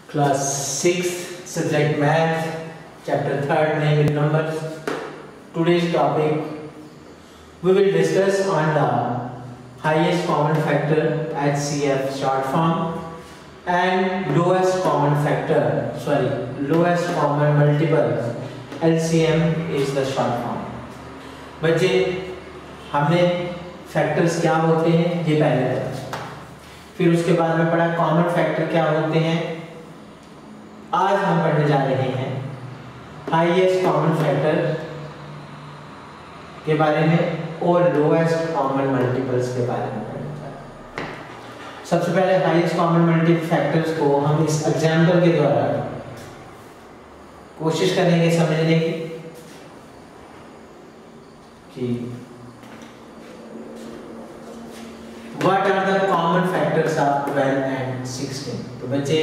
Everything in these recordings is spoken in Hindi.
Class 6, subject Math, chapter 3rd, name with numbers. Today's topic, we will discuss on the highest common factor, HCF short form, and lowest common multiple, LCM is the short form. बच्चे हमने फैक्टर्स क्या होते हैं ये पहले पढ़ा, फिर उसके बाद में पढ़ा कॉमन फैक्टर क्या होते हैं। आज हम पढ़ने जा रहे हैं हाईएस्ट कॉमन फैक्टर के बारे में और लोएस्ट कॉमन मल्टीपल्स के बारे में पढ़ने जा रहे हैं। सबसे पहले हाईएस्ट कॉमन मल्टीपल फैक्टर्स को हम इस एग्जांपल के द्वारा कोशिश करेंगे समझने की कि what are the common factors of 12 and 16। तो बच्चे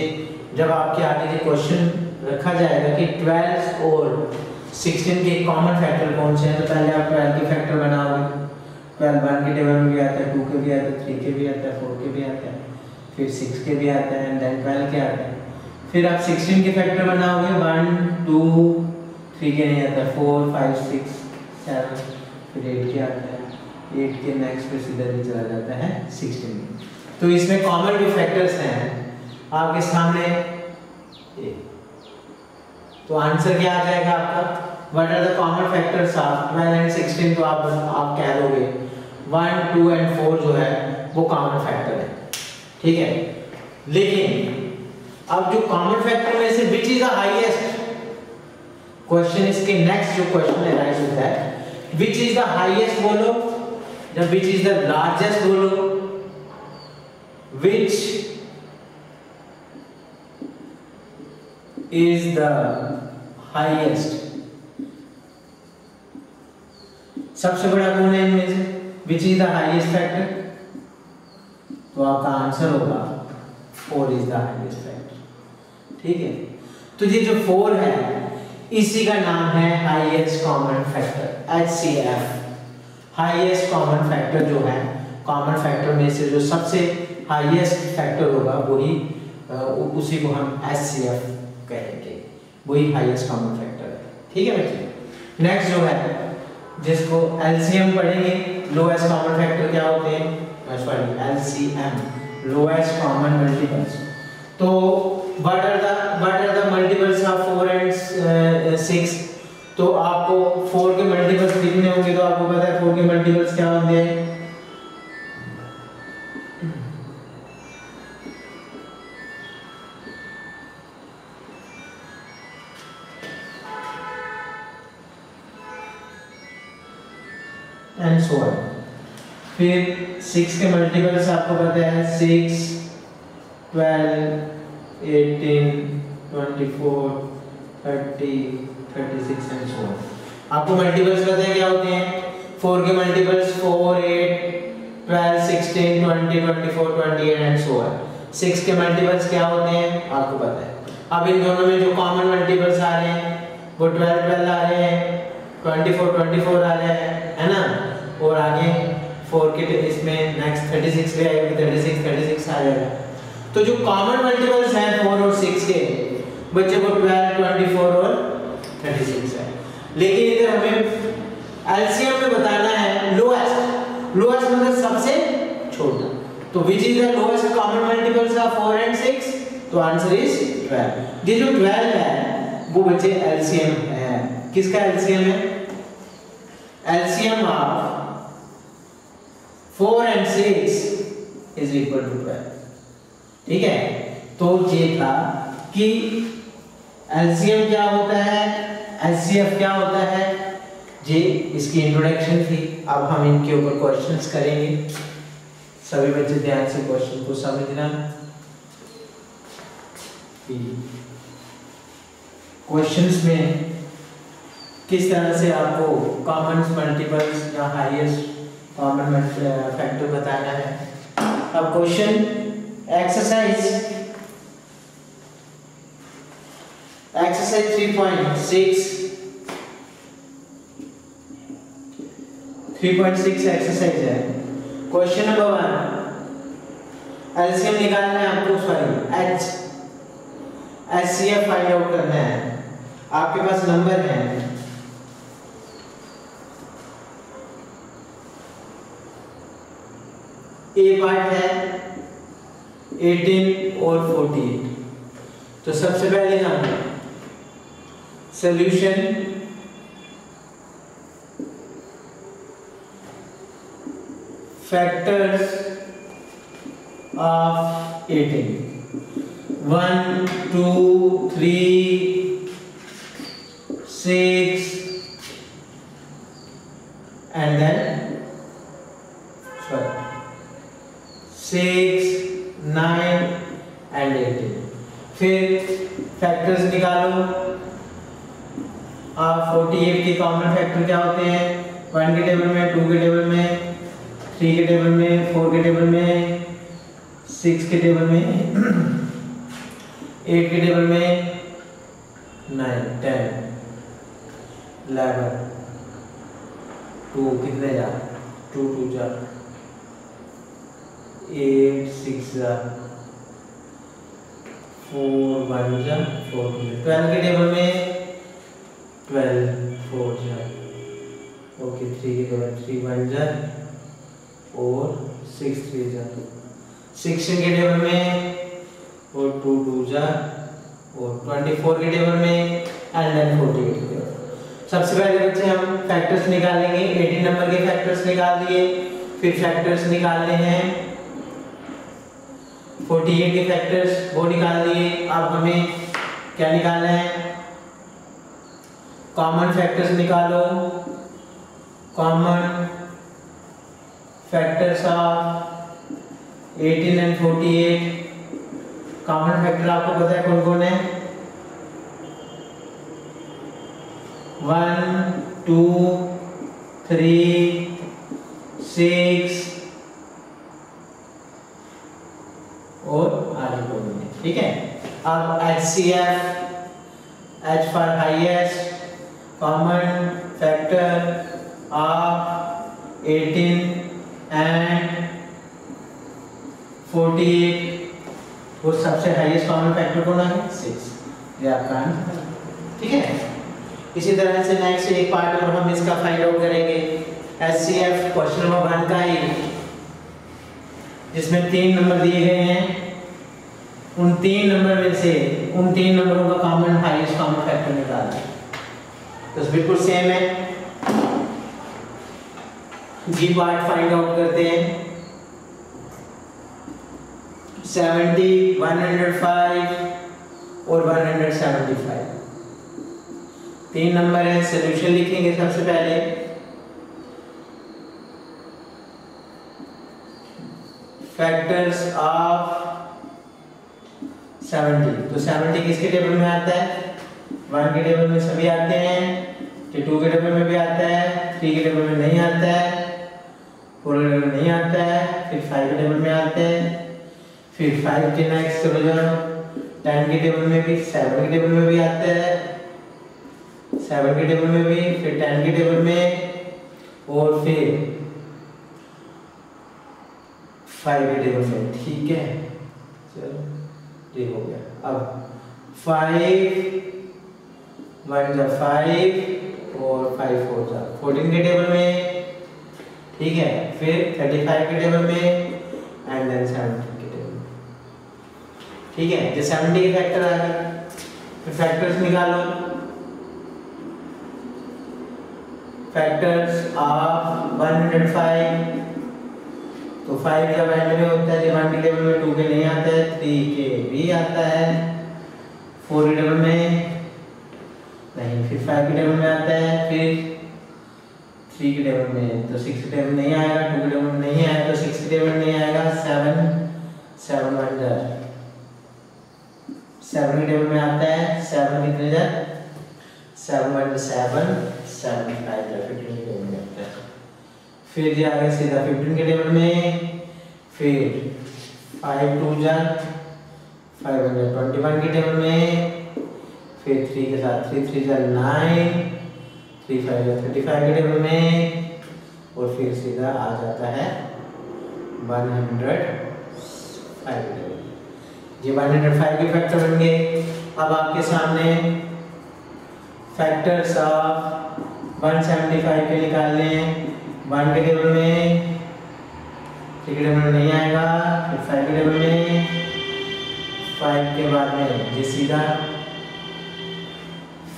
जब आपके आगे ये क्वेश्चन रखा जाएगा कि 12 और 16 के कॉमन फैक्टर कौन से हैं, तो पहले आप 12 के फैक्टर बनाओगे। 12 1 के टेबल में भी आता है, 2 के भी आता है, 3 के भी आता है, 4 के भी आता है, फिर 6 के भी आता है, देन 12 के आता है। फिर आप 16 के फैक्टर बनाओगे, 1 2 3 के नहीं आता, 4 5 6 7, फिर 8 के आता है, 8 के नेक्स्ट पे सीधा ही चला जाता है 16। तो इसमें कॉमन जो फैक्टर्स हैं आपके सामने, तो आंसर क्या आ जाएगा आपका, what are the common factors of 12 and 16। तो आप कह दोगे 1 2 एंड 4 जो है वो कॉमन फैक्टर है, ठीक है। लेकिन अब जो कॉमन फैक्टर में से which is the highest, question इसके नेक्स्ट जो क्वेश्चन अराइज होता है, विच इज द हाईएस्ट बोलो, जब विच इज द लार्जेस्ट बोलो, विच is the highest, सबसे बड़ा कौन है इनमें से, which is the highest factor। तो आपका आंसर होगा 4 is the highest factor, ठीक है। तो ये जो 4 है इसी का नाम है highest common factor, HCF। highest common factor जो है, कॉमन फैक्टर में से जो सबसे हाईएस्ट फैक्टर होगा वही उसी को हम HCF कहेंगे, वही हाईएस्ट कॉमन फैक्टर है, ठीक है बच्चे। नेक्स्ट जो है जिसको एलसीएम पढ़ेंगे, लोएस्ट कॉमन फैक्टर क्या होते हैं, sorry LCM, lowest common multiples. तो what are the multiples of 4 and 6। तो आपको 4 के मल्टीपल्स कितने होंगे, तो आपको पता है 4 के मल्टीपल्स क्या होंगे, एंड सो ऑन। फिर 6 के मल्टीपल्स आपको पता है 6 12 18 24 30 36 एंड सो ऑन। आपको मल्टीपल्स पता है क्या होते हैं, 4 के मल्टीपल्स 4 8 12 16 20 24 28 एंड सो ऑन। 6 के मल्टीपल्स क्या होते हैं आपको पता है। अब इन दोनों में जो कॉमन मल्टीपल्स आ रहे हैं वो 12 12 आ रहे हैं, 24 24 आ रहे हैं, है ना। और आगे 4 के इसमें नेक्स्ट 36 भी आएगा, 36 आ जाएगा। तो जो कॉमन मल्टीपल्स हैं 4 और 6 के बच्चे को 12 24 और 36 है। लेकिन इधर हमें एलसीएम में बताना है लोएस्ट मतलब सबसे छोटा। तो which is the lowest common multiples of 4 and 6, तो आंसर इज 12। ये जो 12 है वो बच्चे एलसीएम है, किसका एलसीएम है, LCM of 4 and 6 is equal to 12, ठीक है। तो ये था कि एलसीएम क्या होता है, एचसीएफ क्या होता है, ये इसकी इंट्रोडक्शन थी। अब हम इनके ऊपर क्वेश्चंस करेंगे, सभी बच्चे ध्यान से क्वेश्चन को समझना। क्वेश्चंस में किस तरह से आपको कॉमन मल्टीपल्स या हाईएस्ट कॉमन फैक्टर बताना है। अब क्वेश्चन एक्सरसाइज 3.6 एक्सरसाइज है। क्वेश्चन नंबर 1, एलसीएम निकालना है आपको, sorry H HCF find out करना है। आपके पास नंबर है, ए पार्ट है 18 और 48। तो सबसे पहले हम solution factors of 18 1 2 3 6 and then 6 9 and 18। फिर फैक्टर्स निकालो। आप 48 के कॉमन फैक्टर क्या होते हैं? 1 के टेबल में, 2 के टेबल में, 3 के टेबल में, 4 के टेबल में, 6 के टेबल में, 8 के टेबल में, 9 10 11 2 कितने जा 2 2 जा 8 6 जा 4 1 जा 4 12 के टेबल में 12 4 जा ओके 3 के टेबल 3 1 जा और 6 3 जा 16 के टेबल में और 2 2 जा और 24 के टेबल में एंड देन 48 के टेबल। सबसे पहले बच्चे हम फैक्टर्स निकालेंगे। 18 नंबर के फैक्टर्स निकाल दिए। फिर फैक्टर्स निकालने हैं 48 के फैक्टर्स, वो निकाल दिए। अब हमें क्या निकालना है? कॉमन फैक्टर्स निकालो। Common factors of 18 and 48। Common factor आपको पता है कौन कौन है? 1 2 3 6 और आगे कौन है? ठीक है। अब HCF, H for highest common factor of 18 and 48, वो सबसे हाईएस्ट कॉमन फैक्टर कौन है? 6। ये आपका आंसर। ठीक है। इसी तरह से नेक्स्ट एक पार्ट और हम इसका फाइंड आउट करेंगे। HCF क्वेश्चन नंबर 1 का ही, जिसमें 3 नंबर दिए गए हैं। उन 3 नंबर में से उन 3 नंबरों का कॉमन हाईएस्ट कॉमन फैक्टर निकालना है। तो बिल्कुल सेम है। जी पार्ट फाइंड आउट करते हैं। 70 105 और 175 3 नंबर है। सॉल्यूशन लिखेंगे सबसे पहले। फैक्टर्स ऑफ 70, तो 70 किसके टेबल में आता है? 1 के टेबल में सभी आते हैं, फिर 2 के टेबल में भी आता है, 3 के टेबल में नहीं आता है, 4 के टेबल में नहीं आता है, फिर 5 के टेबल में आता है, फिर 5 के नेक्स्ट चले जाओ 10 के टेबल में भी, 7 के टेबल में भी आता है, 7 के टेबल में भी, फिर 10 के टेबल में और फिर 5 के टेबल में। ठीक है, चलो ये हो गया। अब 5 1 जा 5 और 5 4 जा 14 के टेबल में। ठीक है, फिर 35 के टेबल में एंड देन 70 के टेबल में। ठीक है, जो 70 के फैक्टर आ गए, फिर फैक्टर्स निकालो। फैक्टर्स ऑफ 105, तो 5 जब एंड में होता है, जब 1 के टेबल में 2 के नहीं आता है, 3 के भी आता है, 4 के टेबल में नहीं, फिर 5 के टेबल में आता है, फिर 3 के टेबल में, तो 6 के टेबल नहीं आएगा, 2 के टेबल में नहीं आएगा, तो 6 के टेबल में नहीं आएगा, 7 7 1 जा 7 के टेबल में आता है, 7 कितने जा 7 1 7 7 5 जा 15 के टेबल में आता है। फिर जाएगा सीधा 15 के टेबल में, फिर 5 2 जा 5 1 जा 21 के टेबल में, फिर 3 के साथ 3 3 जा 9, 3 5 जा 35 के टेबल में, और फिर सीधा आ जाता है 105 के टेबल में। ये 105 के फैक्टर बन गए। अब आपके सामने फैक्टर्स ऑफ 175 के निकालने हैं। 1 के टेबल में, 3 के टेबल में नहीं आएगा, फिर 5 के टेबल में, 5 के बाद में ये सीधा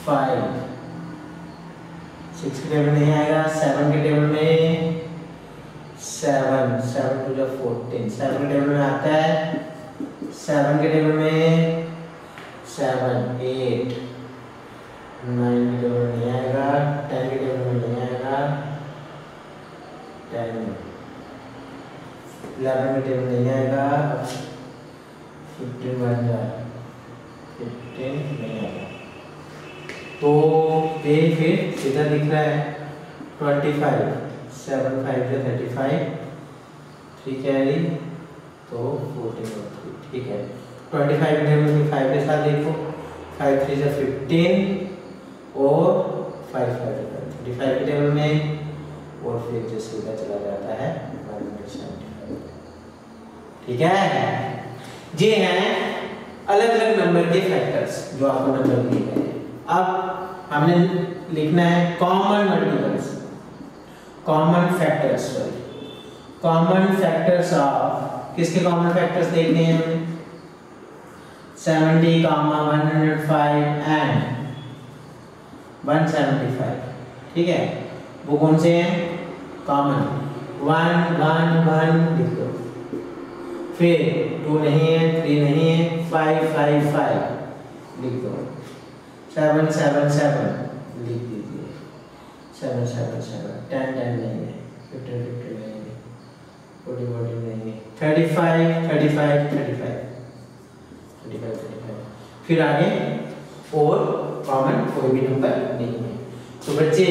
5, 6 के टेबल में नहीं आएगा, 7 के टेबल में 7, 7 to the 14, 7 के टेबल में आता है, 7 के टेबल में 7, 8, 9 के टेबल में नहीं आएगा, 10 के टेबल में नहीं आएगा, 10, 11 के टेबल में नहीं आएगा, 15 बन जाए, 15 नहीं आएगा। तो ये फिर इधर दिख रहा है 25, 7 5 से 35, 3 कैरी तो 14, ठीक है। 25 में 5 के साथ देखो, 5 3 से 15 और 5 5 35 के टेबल में, और फिर जो सीधा चला जाता है 175, ठीक है। ये हैं अलग अलग नंबर के फैक्टर्स जो आपको नंबर दिए गए हैं। अब हमने लिखना है common multiples, common factors, sorry common factors of, किसके कॉमन फैक्टर्स देखने हैं हमें? 70, 105 एंड 175, ठीक है। वो कौन से हैं? कॉमन 1 1 1 लिख दो, फिर 2 नहीं है, 3 नहीं है, 5 5 5 लिख दो, 7 7 7 लिख दीजिए, 7 7 7, 10 10 नहीं है, 15 15 नहीं है, 40 40 नहीं है, 35 35 35 35 35, फिर आगे और कॉमन कोई भी नंबर नहीं है। तो बच्चे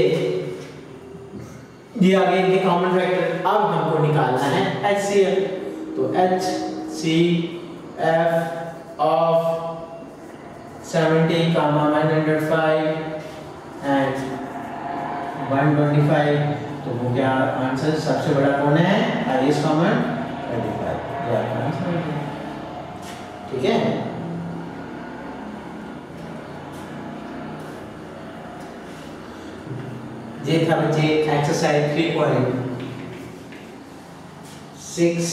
ये आगे इनके कॉमन फैक्टर, अब हमको निकालना है HCF। तो HCF ऑफ 70, 105 एंड 125, तो वो क्या आंसर सबसे बड़ा कौन है? हाईएस्ट कॉमन 25, ये आपका आंसर है, ठीक है। ये था बच्चे एक्सरसाइज 3.6।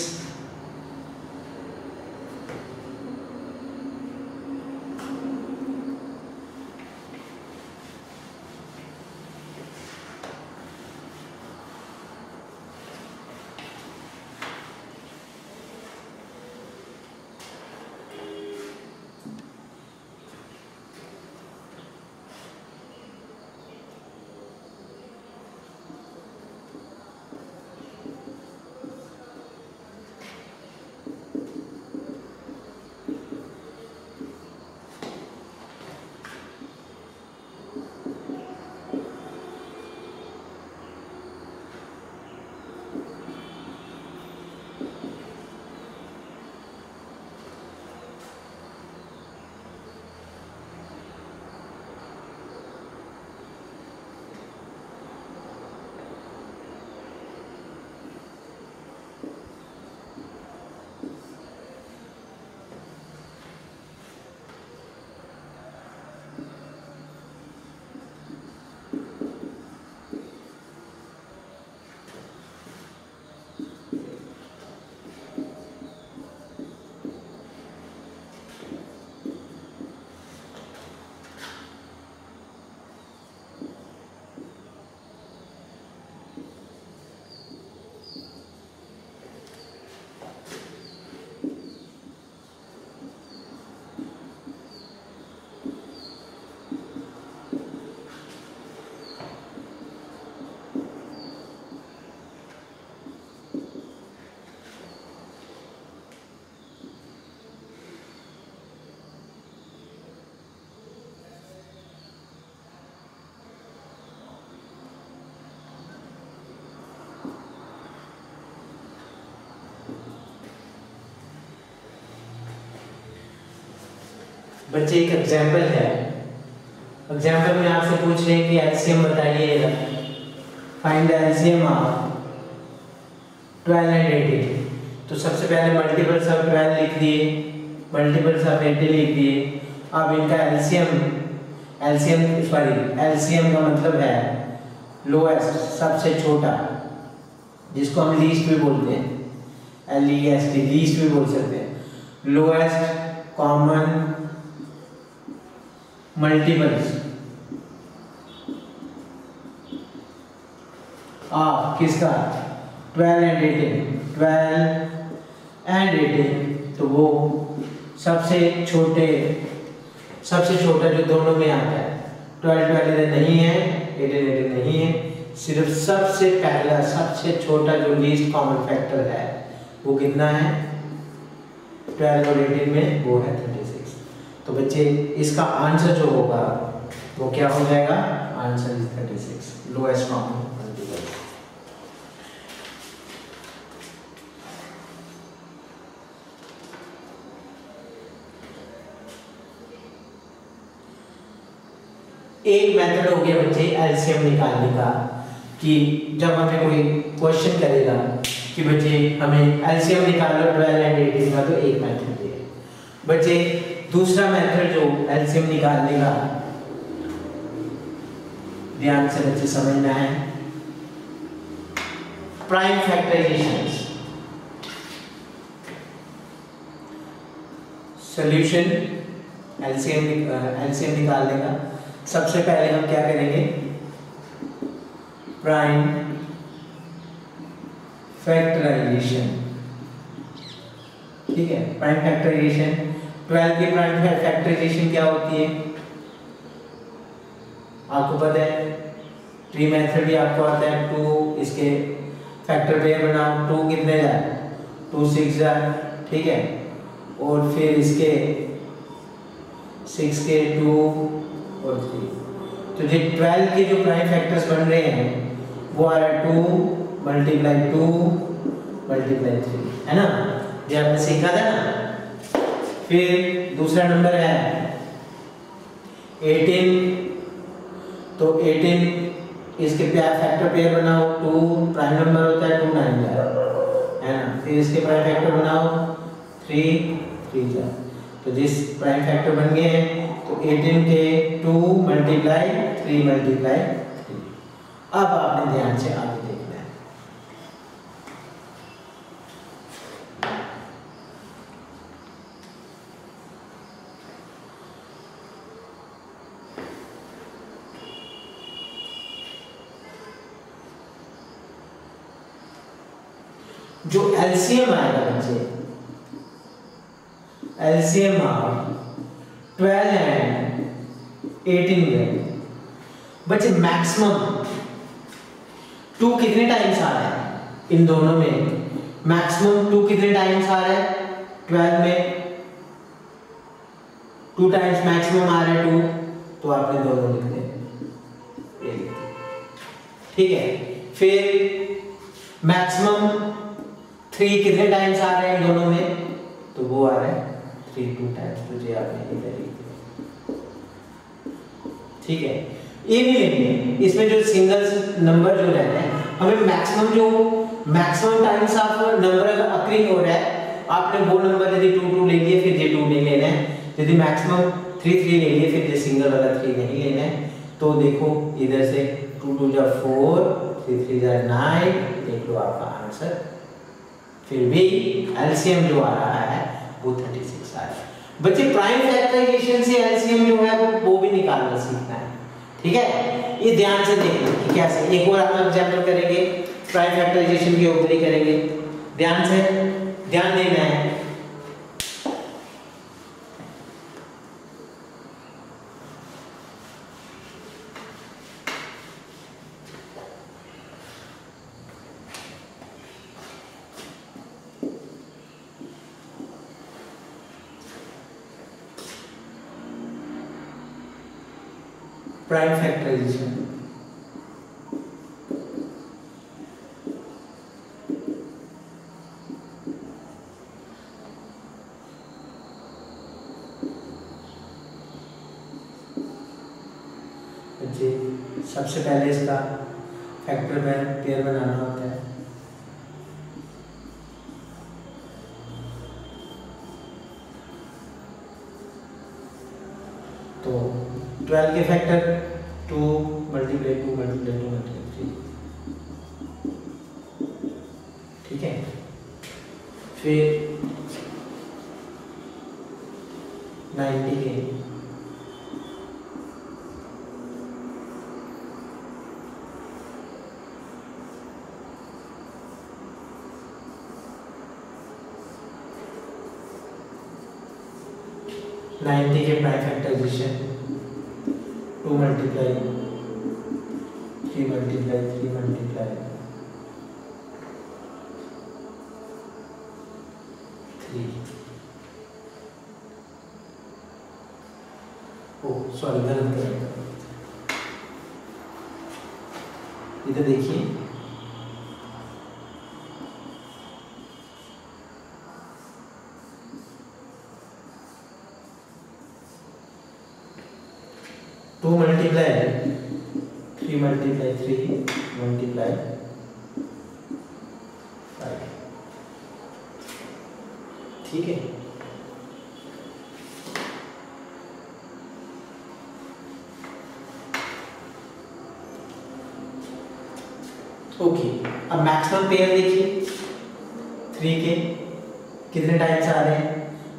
बच्चे एक एग्जाम्पल है, एग्जाम्पल में आपसे पूछ रहे हैं कि एलसीएम बताइए, find the LCM of 12 and 18। तो सबसे पहले मल्टीपल्स ऑफ 12 लिख दिए, मल्टीपल्स ऑफ 18 लिख दिए, अब इनका एलसीएम का मतलब है लोएस्ट, सबसे छोटा, जिसको हम लीस्ट भी बोलते हैं, LEST, लीस्ट भी बोल सकते हैं, लोएस्ट कॉमन मल्टीपल्स किसका 12 एंड 18, तो वो सबसे छोटा जो दोनों में आता है, 12 इधर नहीं है, 18 नहीं है, सिर्फ सबसे पहला सबसे छोटा जो लीस्ट कॉमन फैक्टर है वो कितना है 12 और 18 में, वो है 36। तो बच्चे इसका आंसर जो होगा वो क्या हो जाएगा, answer is 36, lowest common multiple. एक मेथड हो गया बच्चे एलसीएम निकालने का, कि जब हमें कोई क्वेश्चन करेगा कि बच्चे हमें एलसीएम निकालो 12 एंड 18 का, तो एक मेथड है बच्चे। दूसरा मेथड जो एलसीएम निकालने का, ध्यान से बच्चे समझना है, प्राइम फैक्टराइजेशन। सॉल्यूशन एलसीएम निकालने का सबसे पहले हम क्या करेंगे, प्राइम फैक्टराइजेशन, ठीक है। प्राइम फैक्टराइजेशन 12 की प्राइम फैक्टराइजेशन क्या होती है आपको पता है, ट्री मेथड भी आपको आता है। 2 इसके फैक्टर पेयर बनाओ, 2 कितने जाए 2 6 जाए, ठीक है, और फिर इसके 6 के 2 और 3, तो जो 12 के जो प्राइम फैक्टर्स बन रहे हैं वो आ रहा है 2 × 2 × 3, है ना, ये आपने सीखा था ना। फिर दूसरा नंबर है 18, तो 18 इसके फैक्टर पेयर बनाओ, 2 प्राइम नंबर होता है, 2 9 है ना, फिर इसके प्राइम फैक्टर बनाओ 3 3 जा, तो जिस प्राइम फैक्टर बन गए हैं, तो 18 के 2 × 3 × 3। अब आपने ध्यान से आगे देखना है, जो एलसीएम आएगा बच्चे, एलसीएम 12 एंड 18 में बच्चे मैक्सिमम 2 कितने टाइम्स आ रहा है, इन दोनों में मैक्सिमम 2 कितने टाइम्स आ रहा है, 12 में 2 टाइम्स मैक्सिमम आ रहा है 2, तो आपने दोनों लिख दिए, ठीक है। फिर मैक्सिमम 3 कितने टाइम्स आ रहे हैं इन दोनों में, तो वो आ रहा है 3 2 टाइम्स, तो ये आपने इधर लिख दिया, ठीक है। ये नहीं लेंगे, इसमें जो सिंगल नंबर जो रहते हैं, हमें मैक्सिमम टाइम्स आप नंबर अगर अक्रिंग हो रहा है, आपने वो नंबर यदि 2 2 ले लिए, फिर ये 2 नहीं लेना है, यदि मैक्सिमम 3 3 ले लिए, फिर ये सिंगल वाला 3 नहीं लेना है। तो देखो इधर से 2 2 जा 4, 3 3 जा 9, देख लो आपका आंसर। फिर भी एलसीएम जो आ रहा है वो 36 आ रहा है बच्चे। प्राइम फैक्टराइजेशन से एलसीएम जो है वो भी निकालना सीखना है, ठीक है। ये ध्यान से देखना कि कैसे, एक और हम एग्जांपल करेंगे, प्राइम फैक्टराइजेशन की ऊपरी करेंगे, ध्यान से ध्यान देना है। प्राइम फैक्टराइजेशन सबसे पहले इसका फैक्टर पेयर बनाना होता है। तो 12 के फैक्टर 2 मल्टीप्लाई 2 मल्टीप्लाई 2 मल्टीप्लाई 3, ठीक है। फिर 90 के 90 के prime factorisation 2 multiply 3 multiply 3 multiply 3, oh sorry गलत कर रहा हूं, इधर देखिए 2 मल्टीप्लाई 3 मल्टीप्लाई 3 मल्टीप्लाई 5, ठीक है। ओके, अब मैक्सिमम पेयर देखिए 3 के कितने टाइम्स आ रहे हैं,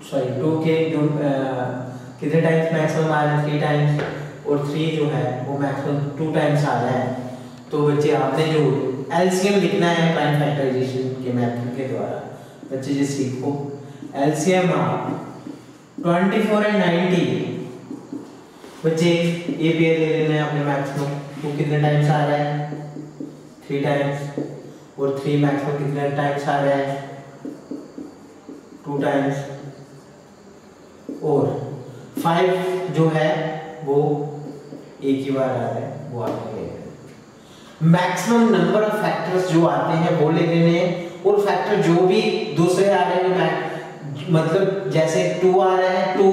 सॉरी 2 के जो कितने टाइम्स मैक्सिमम आ रहे हैं 3 टाइम्स, और 3 जो है वो मैक्सिमम 2 टाइम्स आ रहा है। तो बच्चे आपने जो एलसीएम लिखना है प्राइम फैक्टराइजेशन के मेथड के द्वारा, बच्चे जी सीखो एलसीएम आप 24 एंड 90 बच्चे ये पेयर ले लेना है अपने मैक्सिमम, तो कितने टाइम्स आ रहा है 3 टाइम्स, और 3 मैक्सिमम कितने टाइम्स आ रहा है 2 टाइम्स, और 5 जो है वो एक ही बार आ रहा है, वो आपने ले लेना। मैक्सिमम नंबर ऑफ फैक्टर्स जो आते हैं वो ले लेने हैं, और फैक्टर जो भी दूसरे आ रहे हैं मतलब जैसे 2 आ रहा है 2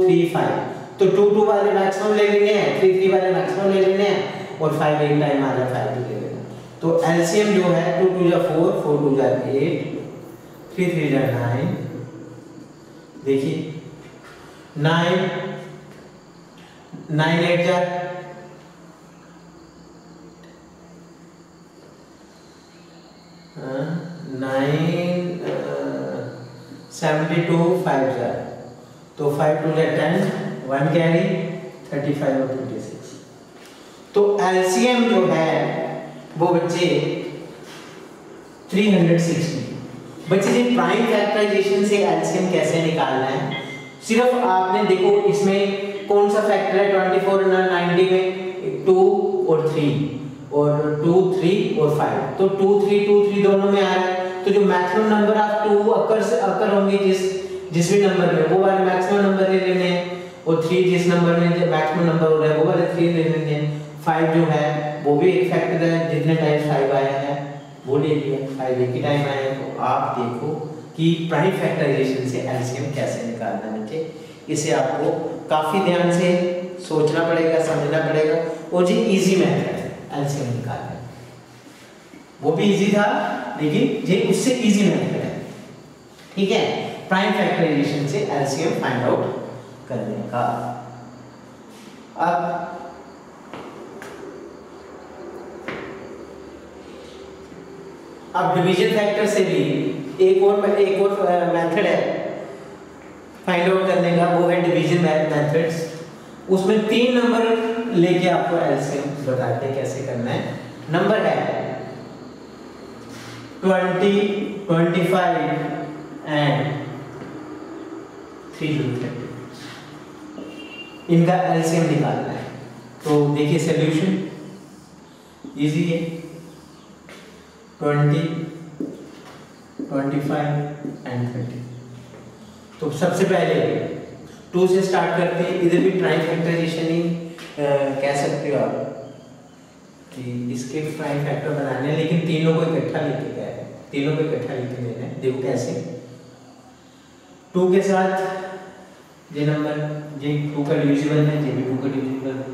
3 5, तो 2 वाले मैक्सिमम ले लेने हैं, 3 वाले मैक्सिमम ले लेने हैं, और 5 एक टाइम आ रहा है 5 ले लेना। तो एलसीएम जो है 2 2 जा 4 4 2 जा 8 3 3 जा 9, देखिए 9 9 8 जा 72 5 जा, तो 5 2 जा 10 1 कैरी 35 और 26। तो एलसीएम जो है वो बच्चे 360। बच्चे जी प्राइम फैक्टराइजेशन से एलसीएम कैसे निकालना है, सिर्फ आपने देखो इसमें कौन सा फैक्टर है 24 और 90 में 2 और 3 और 2 3 और 5, तो 2 3 दोनों में आ रहा है। तो जो मैक्सिमम नंबर ऑफ 2 अकर होंगे जिस भी नंबर में, वो वाले मैक्सिमम नंबर ले लेने हैं, और 3 जिस नंबर में मैक्सिमम नंबर हो रहा है वो वाले 3 ले लेने हैं। 5 जो है वो भी एक फैक्टर है, जितने टाइम्स 5 आया है वो ले लिया, 5 एक ही टाइम आया है। तो आप देखो कि प्राइम फैक्टराइजेशन से एलसीएम कैसे निकालना है बच्चे, इसे आपको काफी ध्यान से सोचना पड़ेगा, समझना पड़ेगा, और जी इजी मेथड है एलसीएम निकालने, वो भी इजी था लेकिन ये उससे इजी मेथड है, ठीक है, प्राइम फैक्टराइजेशन से एलसीएम फाइंड आउट करने का। अब डिवीजन फैक्टर से भी एक और मेथड है फाइंड आउट करने का, वो है डिवीजन मेथड्स। उसमें 3 नंबर लेके आपको एलसीएम बताते हैं कैसे करना है। नंबर है 20 25 एंड 330, इनका एलसीएम निकालना है। तो देखिए सॉल्यूशन इजी है, 20 25 एंड 30। तो सबसे पहले 2 से स्टार्ट करते हैं, इधर भी प्राइम फैक्टराइजेशन ही कह सकते हो आप कि इसके प्राइम फैक्टर बनाने हैं, लेकिन तीनों को इकट्ठा लेके गए हैं, तीनों को इकट्ठा लेके लेना है। देखो कैसे, 2 के साथ ये नंबर ये 2 का डिविजिबल है, ये भी 2 का डिविजिबल है,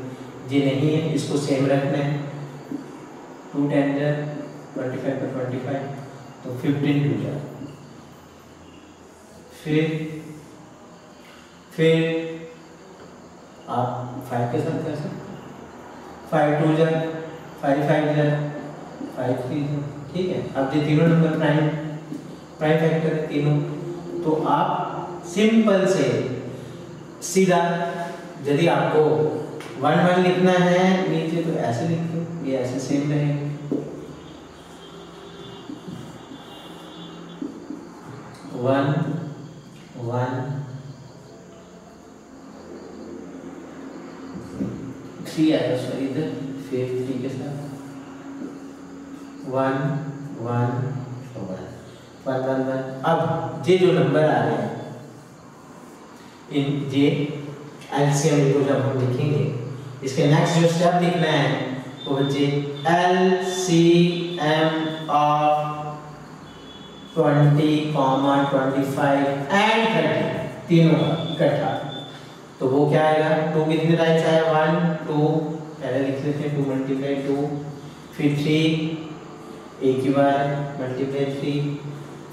ये नहीं है, इसको सेम रखना है। 2 10 जा 25 पर 25, तो 15 2 जा, फिर आप 5 के साथ कर सकते हैं। 5 2 जा 5 5 जा 5 3 जा, ठीक है। अब ये तीनों नंबर प्राइम फैक्टर है तीनों, तो आप सिंपल से सीधा यदि आपको 1 1 लिखना है नीचे तो ऐसे लिख दो, ये ऐसे सेम रहेंगे। 1 1 3 आएगा, सॉरी इधर फिर 3 के साथ 1 1 1 1 1। अब ये जो नंबर आ रहे हैं इन ये एलसीएम को जब हम लिखेंगे, इसके नेक्स्ट जो स्टेप लिखना है वो बच्चे एलसीएम ऑफ 20, 25 एंड 30 तीनों का इकट्ठा, तो वो क्या आएगा? 2 कितने टाइम्स आया? 1 2, पहले लिख लेते हैं 2 मल्टीप्लाई 2, फिर 3 एक ही बार मल्टीप्लाई 3,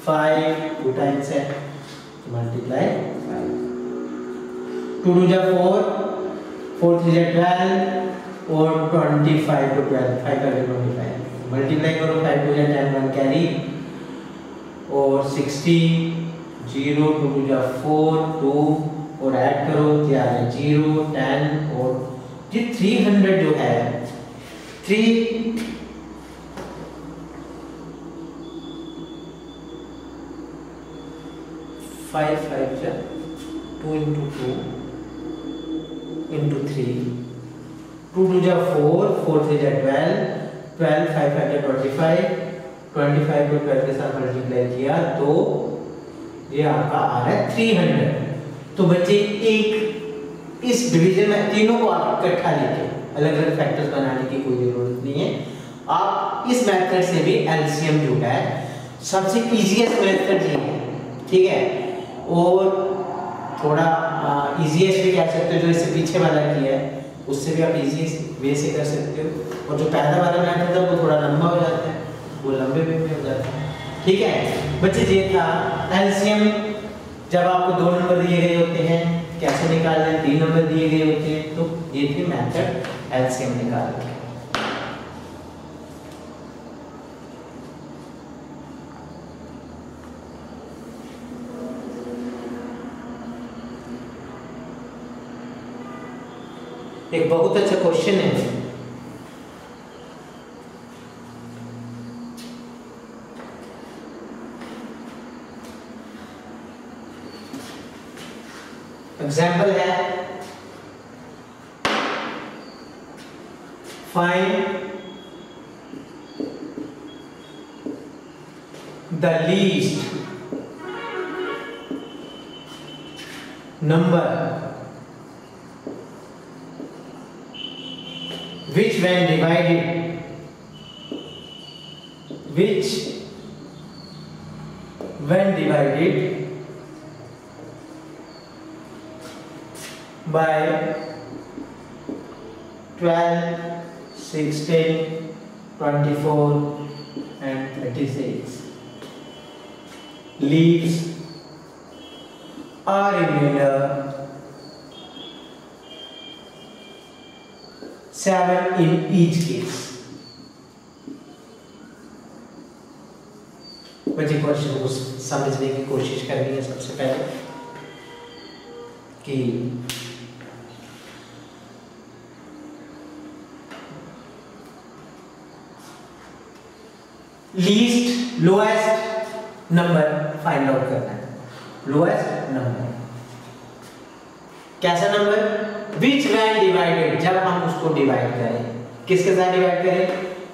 5 2 टाइम्स है मल्टीप्लाई 5, 2 2 जा 4, 4 3 जा 12 और 25 to 12 5 का 25 मल्टीप्लाई करो, 5 2 जा 10 1 कैरी और 60 0 2 2 जा 4 2 और ऐड करो ये आ रहा है 0 10 और ये 300 जो है 3 5 5 जा 2 into 2 into 3 2 2 जा 4 4 3 जा 12 12 5 5 जा 25 25 को 12 के साथ मल्टीप्लाई किया तो ये आपका आ रहा है 300। तो बच्चे एक इस डिवीजन में तीनों को आप इकट्ठा लेके अलग अलग फैक्टर्स बनाने की कोई जरूरत नहीं है। आप इस मेथड से भी एलसीएम जो है सबसे इजीएस्ट मेथड ये है, ठीक है। और थोड़ा इजीएस्ट भी कह सकते हो, जो इससे पीछे वाला किया है उससे भी आप इजीएस्ट वे से कर सकते हो, और जो पहला वाला मेथड है वो थोड़ा लंबा हो जाता है, वो लंबे वे में हो जाता है, ठीक है बच्चे। ये था एलसीएम। जब आपको 2 नंबर दिए गए होते हैं कैसे निकालना है, 3 नंबर दिए गए होते हैं, तो ये थे मेथड एलसीएम निकालने के। एक बहुत अच्छा क्वेश्चन है, एग्जाम्पल है find the least number which when divided by 12, 16, 24 and 36 leaves a remainder 7 in each case। बच्चे क्वेश्चन को समझने की कोशिश करनी है सबसे पहले कि least lowest number find out करना है। लोएस्ट नंबर कैसा नंबर? विच वैन डिवाइडेड, जब हम उसको डिवाइड करें, किसके साथ डिवाइड करें?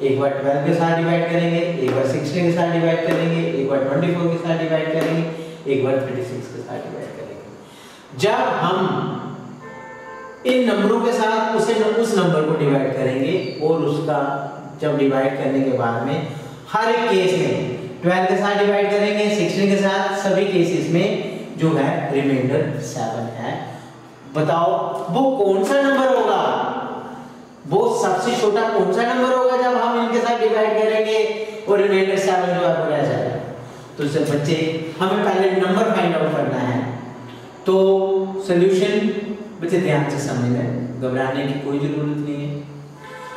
एक बार 12 के साथ डिवाइड करेंगे, एक बार 16 के साथ डिवाइड करेंगे, एक बार 24 के साथ डिवाइड करेंगे, एक बार 36 के साथ डिवाइड करेंगे। जब हम इन नंबरों के साथ उस नंबर को डिवाइड करेंगे और उसका जब डिवाइड करने के बाद में हर एक केस में 12 के साथ डिवाइड करेंगे, 16 के साथ, सभी केसेस में जो है रिमाइंडर 7 है। बताओ वो कौन सा नंबर होगा, वो सबसे छोटा कौन सा नंबर होगा जब हम इनके साथ डिवाइड करेंगे और रिमाइंडर 7 जो है वो रह जाएगा। तो सब बच्चे हमें पहले नंबर फाइंड आउट करना है। तो सॉल्यूशन बच्चे ध्यान से समझना है, घबराने की कोई जरूरत नहीं है।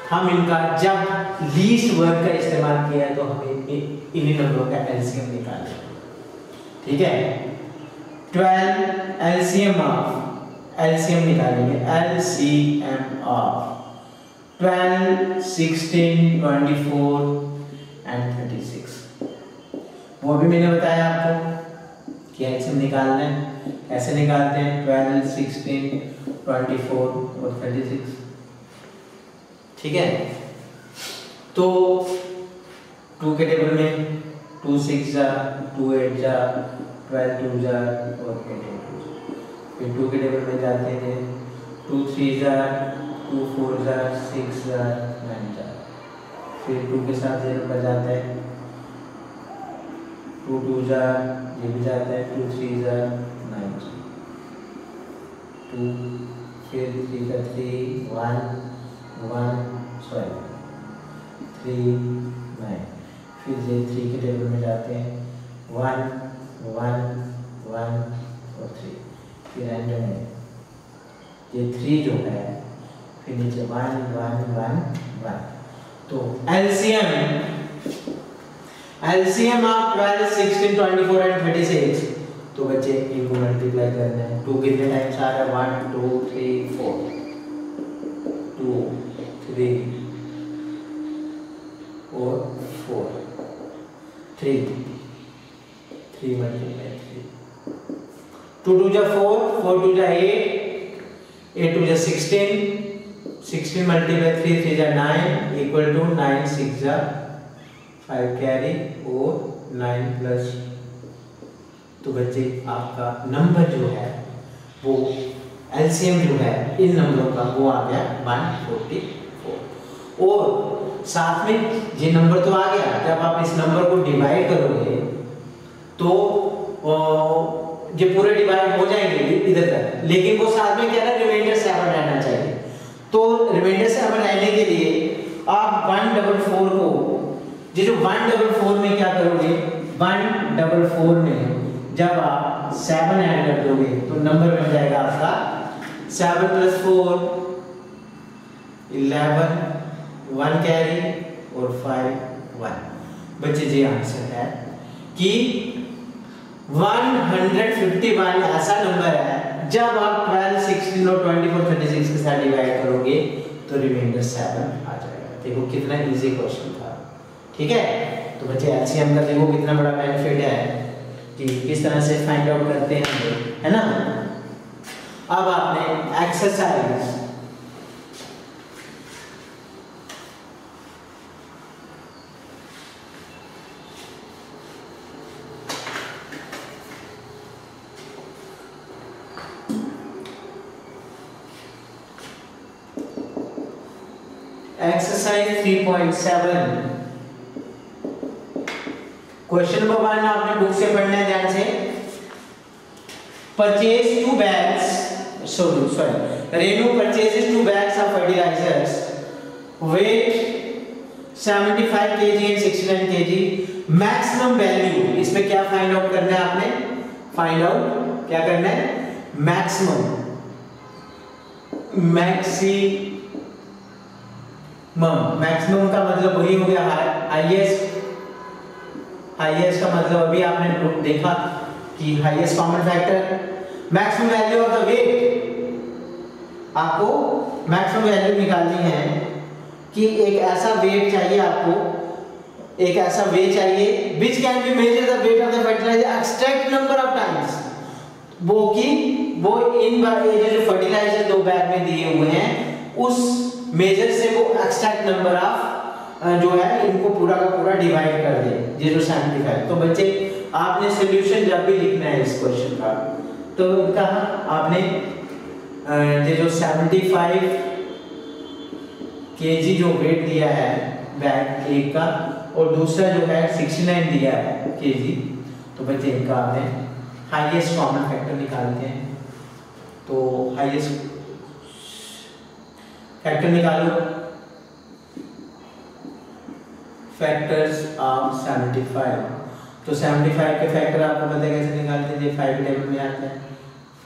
हम इनका जब लीस्ट वर्ग का इस्तेमाल किया तो हमें इन्हीं नंबरों का एलसीएम निकालना है, ठीक है। 12 एलसीएम निकालेंगे, एलसीएम ऑफ 12, 16, 24 एंड 36। वो भी मैंने बताया आपको कि एलसीएम निकालना है, ऐसे निकालते हैं 12, 16, 24 और 36, ठीक है। तो 2 के टेबल में 2 6 जा, 2 8 जा, 12 2 जा और 8 8 जा। फिर 2 के टेबल में जाते हैं 2 3 जा, 2 4 जा, 6 जा, 9 जा। फिर 2 के साथ 0 पर जाता है, 2 2 जा, ये भी जाता है, 2 3 जा, 9 जा, 2 फिर 3 का 3 1 1 sorry 3 9। फिर ये 3 के टेबल में जाते हैं 1 1 1 और 3। फिर एंड में ये 3 जो है फिर नीचे 1 1 1 1। तो एलसीएम ऑफ 12, 16, 24 एंड 36। तो बच्चे इनको मल्टीप्लाई करना है। 2 कितने टाइम्स आ रहा है? 1 2 3 4, 2 3 और 4, 3 मल्टीप्लाई 3, 2 2 जा 4, 4 2 जा 8, 8 2 जा 16, 16 मल्टीप्लाई 3, 3 जा 9 इक्वल टू 9 6 जा 5 कैरी और 9 प्लस। तो बच्चे आपका नंबर जो है वो एलसीएम जो है इन नंबरों का वो आ गया 144। और साथ में ये नंबर तो आ गया, जब आप इस नंबर को डिवाइड करोगे तो ये पूरे डिवाइड हो जाएंगे इधर तक, लेकिन वो साथ में क्या है, रिमाइंडर 7 रहना चाहिए। तो रिमाइंडर 7 रहने के लिए आप 144 को, ये जो 144 में क्या करोगे, 144 में जब आप 7 ऐड कर दोगे तो नंबर बन जाएगा आपका 7 + 4 11, 1 कैरी और 5 1। बच्चे जी आंसर है कि 151 ऐसा नंबर है जब आप 12, 16 और 24, 36 के साथ डिवाइड करोगे तो रिमाइंडर 7 आ जाएगा। देखो कितना इजी क्वेश्चन था, ठीक है। तो बच्चे एलसीएम का देखो कितना बड़ा बेनिफिट है कि किस तरह से फाइंड आउट करते हैं, है ना। अब आपने एक्सरसाइज एक्सरसाइज 3.7 क्वेश्चन नंबर 1 आपने बुक से पढ़ना है ध्यान से। Purchase 2 bags, sorry Renu purchases 2 bags of fertilizers, weight 75 kg and 69 kg, maximum value. इसमें क्या फाइंड आउट करना है आपने, फाइंड आउट क्या करना है, मैक्सिमम का मतलब वही हो गया हाईएस्ट का मतलब अभी आपने देखा कि highest common factor. Maximum value of the weight, आपको मैक्सिमम वैल्यू निकालनी है कि एक ऐसा वेट चाहिए आपको, एक ऐसा वेट चाहिए which can be measure the weight of the fertilizer extract number of times, वो कि वो इन जो फर्टिलाइजर 2 बैग में दिए हुए हैं उस मेजर से वो एक्सट्रैक्ट नंबर ऑफ जो है इनको पूरा का पूरा डिवाइड कर दे, ये जो 75। तो बच्चे आपने सॉल्यूशन जब भी लिखना है इस क्वेश्चन का तो इनका आपने ये जो 75 केजी जो वेट दिया है बैग एक का और दूसरा जो है 69 दिया है केजी, तो बच्चे इनका आपने हाईएस्ट कॉमन फैक्टर निकालते हैं। तो हाईएस्ट फैक्टर निकालो, फैक्टर्स ऑफ 75। तो 75 के फैक्टर आपको पता है कैसे निकालते हैं, 5 टेबल में आते हैं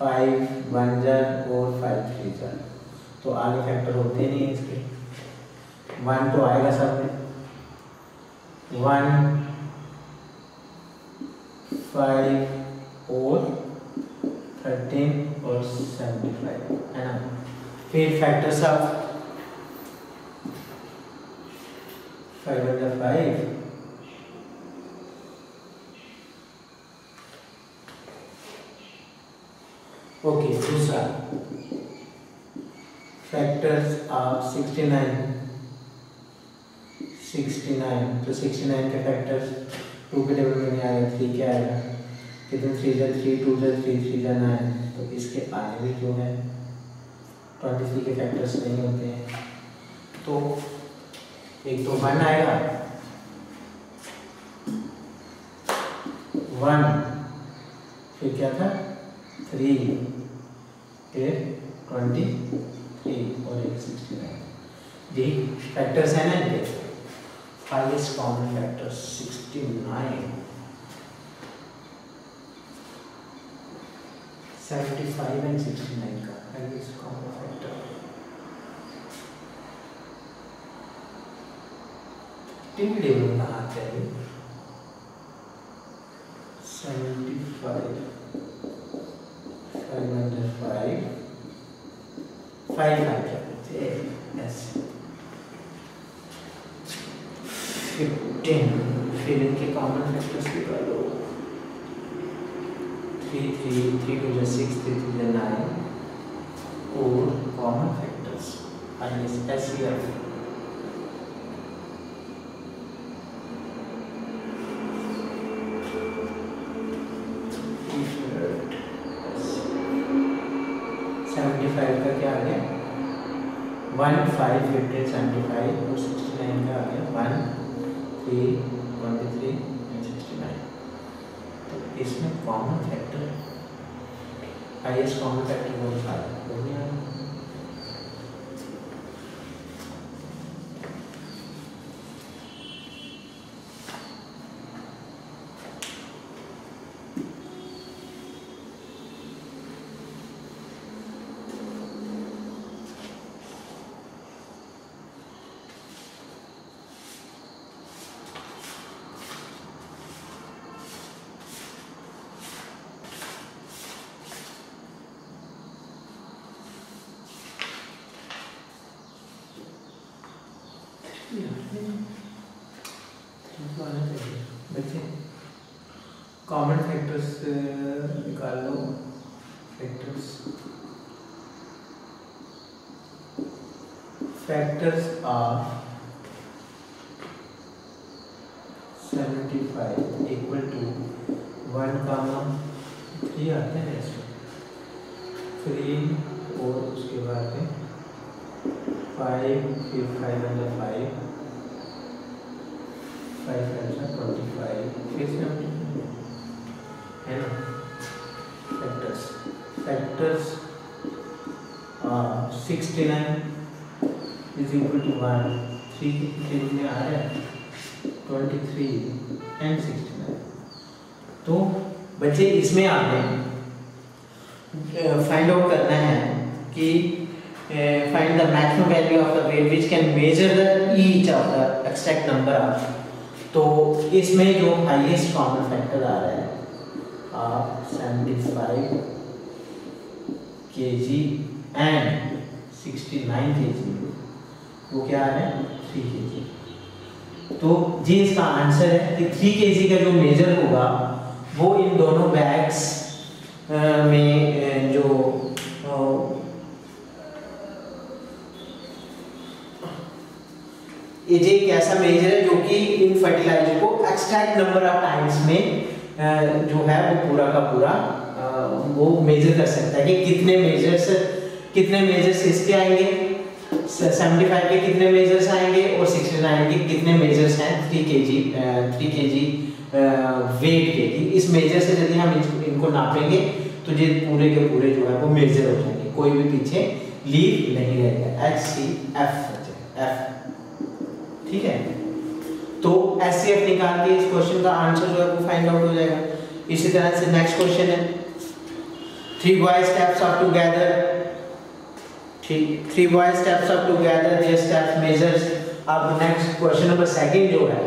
5 1 जार और 5 3 जार, तो आगे फैक्टर होते नहीं है इसके। 1 तो आएगा सब में, 1 5 और 13 और 75 है ना। फिर फैक्टर्स ऑफ 5 under 5, ओके। दूसरा फैक्टर्स ऑफ 69, तो 69 के फैक्टर्स 2 के टेबल में नहीं आएगा, 3 क्या आएगा, कितने 3 जा 3 2 जा 3 3 जा 9, तो इसके आगे भी जो है 23 के फैक्टर्स नहीं होते हैं। तो एक तो 1 आएगा, 1 फिर क्या था 3, फिर 23 और एक 69, जी फैक्टर्स है ना इनके। हाईएस्ट कॉमन फैक्टर 69, 75 एंड 69 का हाईएस्ट कॉमन फैक्टर। टेबल कहाँ आते हैं? 75 5 under 5 5 ऐसे 15, फिर इनके कॉमन फैक्टर्स निकालो। 3 3 3 2 6 3 3 9 और कॉमन फैक्टर्स HCF का क्या आ गया 1 5 15 75 और 69 का आ गया 1 3 23 and 69। तो इसमें common factor highest common factor बहुत सारा हो गया। कॉमन फैक्टर्स निकाल लो। फैक्टर्स ऑफ 75 इक्वल टू 1 कामा 3 आते हैं इसमें 3 और उसके बाद में 5 फिर 5 under 5 5 ऐसा 25 फिर 75 है ना। फैक्टर्स 69 इज इक्वल टू 1 3 में आ रहा है 23 एंड 69। तो बच्चे इसमें आपने फाइंड आउट करना है कि find the maximum value of the weight which can measure the each of the extract number of. तो इसमें जो हाईएस्ट कॉमन फैक्टर आ रहा है 75 kg एंड 69 kg, वो क्या आ रहा है 3 kg। तो जी इसका आंसर है कि 3 kg का जो मेजर होगा वो इन दोनों बैग्स में जो ये एक ऐसा मेजर है जो कि इन फर्टिलाइजर को एक्सट्रैक्ट नंबर ऑफ टाइम्स में जो है वो पूरा का पूरा वो मेजर कर सकता है कि कितने मेजर्स इसके आएंगे, 75 के कितने मेजर्स आएंगे और 69 के कितने मेजर्स हैं 3 kg वेट के। इस मेजर से यदि हम इनको नापेंगे तो ये पूरे के पूरे जो है वो मेजर हो जाएंगे, कोई भी पीछे लीव नहीं रहेगा। HCF F, ठीक है। तो HCF निकाल के इस क्वेश्चन का आंसर जो है वो फाइंड आउट हो जाएगा। इसी तरह से नेक्स्ट क्वेश्चन है 3 boys steps up together, 3 boys steps up together, their steps measures. अब नेक्स्ट क्वेश्चन नंबर सेकंड जो है,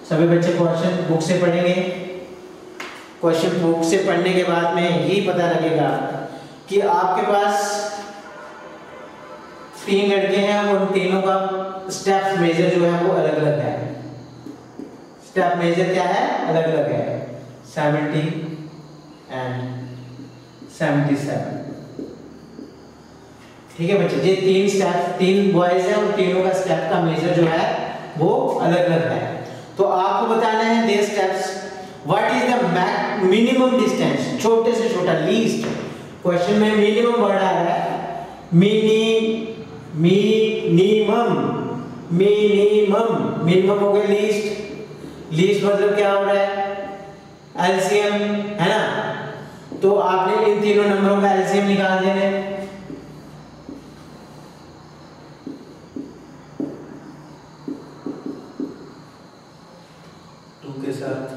सभी बच्चे क्वेश्चन बुक से पढ़ेंगे। क्वेश्चन बुक से पढ़ने के बाद में यही पता लगेगा कि आपके पास 3 लड़के हैं और उन तीनों का स्टेप मेजर जो है वो अलग अलग है। स्टेप मेजर क्या है? अलग अलग है, 70 एंड 77। ठीक है बच्चे, ये 3 स्टेप, 3 बॉयज हैं और तीनों का स्टेप का मेजर जो है वो अलग अलग है। तो आपको बताना है the steps, what is the minimum distance, छोटे से छोटा, लीस्ट। क्वेश्चन में मिनिमम वर्ड आ रहा है, मिनिमम हो गया लीस्ट। लीस्ट मतलब क्या हो रहा है? एलसीएम, है ना। तो आपने इन तीनों नंबरों का एलसीएम निकाल देना है। के साथ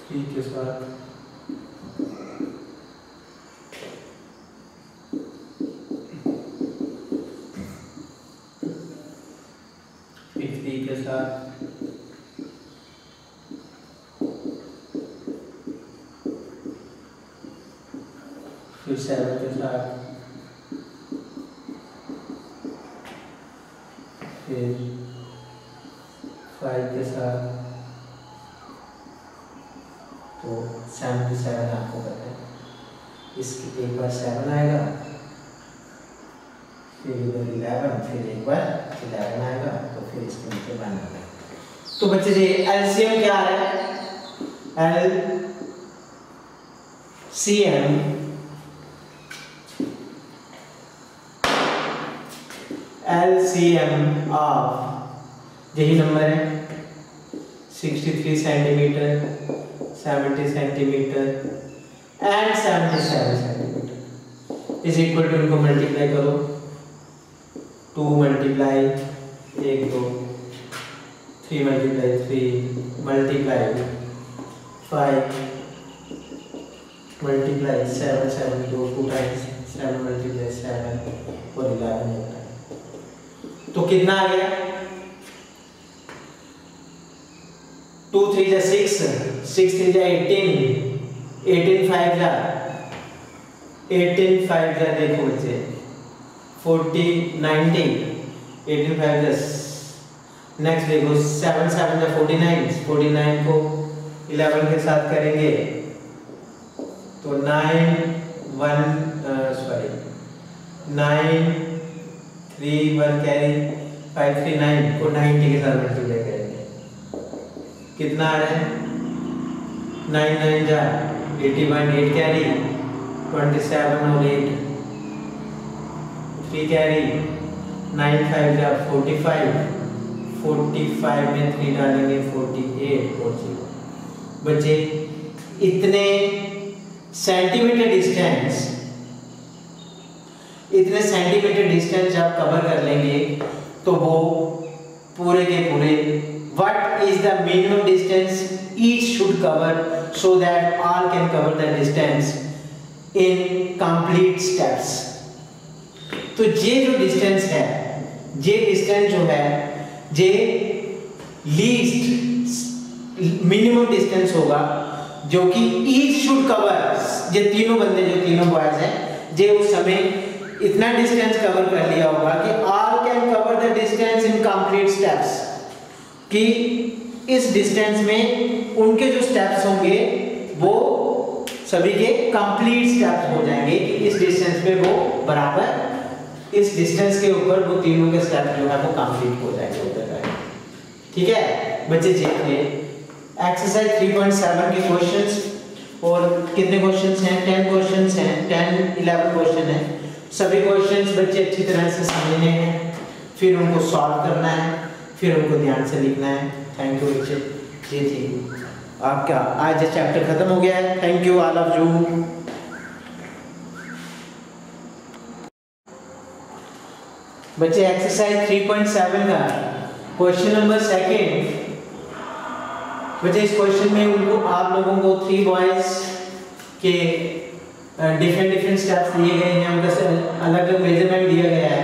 3 के साथ 50 के साथ 7 के साथ, फिर 5 के साथ, तो 77 आपको पता है। इसकी एक बार 7 आएगा, फिर इधर 11, फिर एक बार 11 आएगा, तो फिर इसके नीचे 1 आएगा। तो बच्चे जी एलसीएम क्या है? एलसीएम ऑफ, यही नंबर है, 63 centimetre, 70 centimetre and 77 centimetre is equal to, इनको मल्टीप्लाई करो, 2 multiply 1 2, 3 multiply 3 multiply 5 multiply 7 7 2 times 7 multiply 7 और 11 होता है। तो कितना आ गया? 2 3 जा 6, 6 3 जा 18, 18 5 जा 18 5 जा देखो बच्चे 40 90, 18 5 जा, नेक्स्ट देखो 7 7 जा 49, 49 को 11 के साथ करेंगे तो 9 3 1 कैरी 5 3 9 को 90 के साथ मल्टीप्लाई करेंगे, कितना आ रहा है? 9 9 जा 81, 8 कैरी 27 और 8 3 कैरी 9 5 जा 45, 45 में 3 डालेंगे 48 40। बच्चे इतने सेंटीमीटर डिस्टेंस जब कवर कर लेंगे तो वो पूरे के पूरे what is the minimum distance each should cover so that all can cover the distance in complete steps. तो ये जो डिस्टेंस है, ये डिस्टेंस जो है, ये लीस्ट मिनिमम डिस्टेंस होगा जो कि ईच शुड कवर, ये तीनों बंदे जो तीनों बॉयज हैं, ये उस समय इतना डिस्टेंस कवर कर लिया होगा कि all can cover the distance in complete steps, कि इस डिस्टेंस में उनके जो स्टेप्स होंगे वो सभी के कंप्लीट स्टेप्स हो जाएंगे, कि इस डिस्टेंस पे वो बराबर इस डिस्टेंस के ऊपर वो तीनों के स्टेप जो है वो कंप्लीट हो जाएंगे उधर जाएंगे। ठीक है बच्चे, देखिए एक्सरसाइज 3.7 के क्वेश्चंस, और कितने क्वेश्चंस हैं? 10 क्वेश्चंस हैं, 10-11 क्वेश्चन हैं। सभी क्वेश्चंस बच्चे अच्छी तरह से समझने हैं, फिर उनको सॉल्व करना है, फिर उनको ध्यान से लिखना है। थैंक यू बच्चे, ये थी आपका आज चैप्टर खत्म हो गया है। Thank you all of you. बच्चे एक्सरसाइज 3.7 का क्वेश्चन नंबर सेकंड, बच्चे इस क्वेश्चन में उनको आप लोगों को 3 बॉयज के डिफरेंट स्टेप्स दिए गए हैं, उनका अलग अलग मेजरमेंट दिया गया है।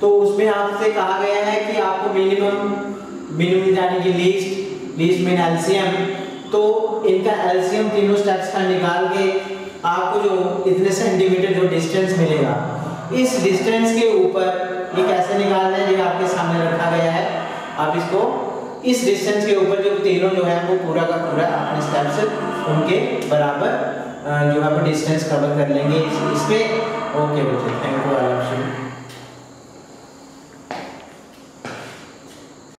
तो उसमें आपसे कहा गया है कि आपको मिनिमम यानी कि लीस्ट मीन एलसीएम, तो इनका एलसीएम तीनों स्टेप्स का निकाल के आपको जो इतने सेंटीमीटर जो डिस्टेंस मिलेगा, इस डिस्टेंस के ऊपर ये कैसे निकालना है, ये आपके सामने रखा गया है। आप इसको इस डिस्टेंस के ऊपर जो तीनों जो है वो पूरा का पूरा अपने स्टेप्स उनके बराबर जो है वो डिस्टेंस कवर कर लेंगे इस पे। ओके बच्चे, thank you all of you.